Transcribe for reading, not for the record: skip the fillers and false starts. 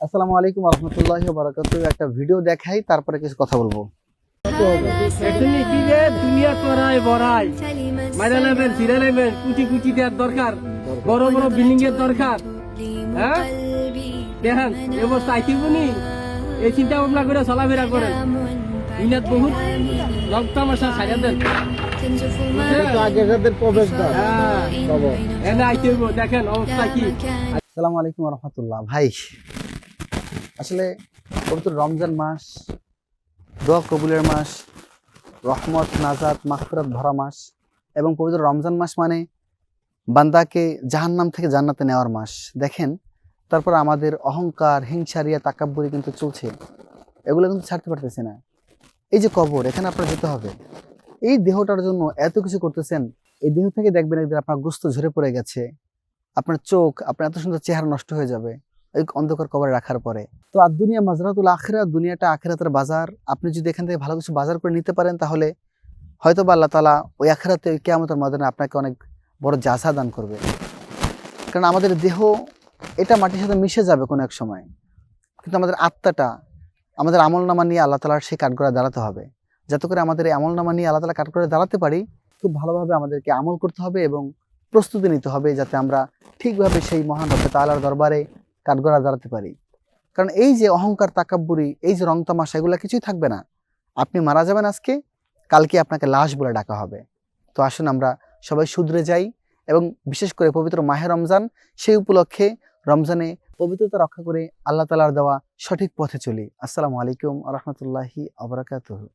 আসসালামু আলাইকুম রহমতুল্লাহি ওয়া বারাকাতুহু। একটা ভিডিও দেখাই, তারপরে কিছু কথা বলবো। দুনিয়া করায় বড়াই মাইরা নেবেন ফিরে নেবেন কুচি কুচি দেওয়ার দরকার, বড় বড় বিল্ডিং এর দরকার। হ্যাঁ দেখেন এই অবস্থা আইতিবনি, এই চিন্তা ভাবনা করে চলাফেরা করেন। ইনাত বহুত রং তামাশা ছাড়া দেন। এনে আইতিব দেখেন অবস্থা কি। আসসালামু আলাইকুম রহমতুল্লাহ। ভাই, আসলে পবিত্র রমজান মাস, দোয়া কবুলের মাস, রহমত নাজাত মাগফিরাত ভরা মাস, এবং পবিত্র রমজান মাস মানে বান্দাকে জাহান্নাম থেকে জান্নাতে নেওয়ার মাস। দেখেন, তারপর আমাদের অহংকার, হিংসারিয়া, তাকাব্বুরি কিন্তু চলছে। এগুলো কিন্তু ছাড়তে পারতেছে না। এই যে কবর, এখানে আপনার যেতে হবে। এই দেহটার জন্য এত কিছু করতেছেন, এই দেহ থেকে দেখবেন একদিন আপনার গোস্ত ঝরে পড়ে গেছে, আপনার চোখ, আপনার এত সুন্দর চেহারা নষ্ট হয়ে যাবে এই অন্ধকার কবরে রাখার পরে। তো আর দুনিয়া মাজরাতুল আখিরা, দুনিয়াটা আখিরাতের বাজার। আপনি যদি এখান থেকে ভালো কিছু বাজার করে নিতে পারেন, তাহলে হয়তো বা আল্লাহ তাআলা ওই আখিরাতে, ওই কিয়ামতের ময়দানে আপনাকে অনেক বড় জাযা দান করবে। কারণ আমাদের দেহ এটা মাটির সাথে মিশে যাবে কোনো এক সময়, কিন্তু আমাদের আত্মাটা, আমাদের আমলনামা নিয়ে আল্লাহ তাআলার সেই কাঠগড়ায় দাঁড়াতে হবে। যাতে করে আমাদের এই আমলনামা নিয়ে আল্লাহ তাআলা কাঠগড়ায় দাঁড়াতে পারি, খুব ভালোভাবে আমাদেরকে আমল করতে হবে এবং প্রস্তুতি নিতে হবে, যাতে আমরা ঠিকভাবে সেই মহান রব্বে তাআলার দরবারে কাঠগড়ায় দাঁড়াতে পারি। কারণ এই যে অহংকার, তাকাব্বুরি, এই যে রং তামাশা, এগুলো কিছুই থাকবে না। আপনি মারা যাবেন আজকে, কালকে আপনাকে লাশ বলে ডাকা হবে। তো আসুন আমরা সবাই শুধরে যাই, এবং বিশেষ করে পবিত্র মাহে রমজান, সেই উপলক্ষে রমজানে পবিত্রতা রক্ষা করে আল্লাহ তাআলার দেওয়া সঠিক পথে চলি। আসসালামু আলাইকুম ওয়া রাহমাতুল্লাহি ওয়া বারাকাতুহু।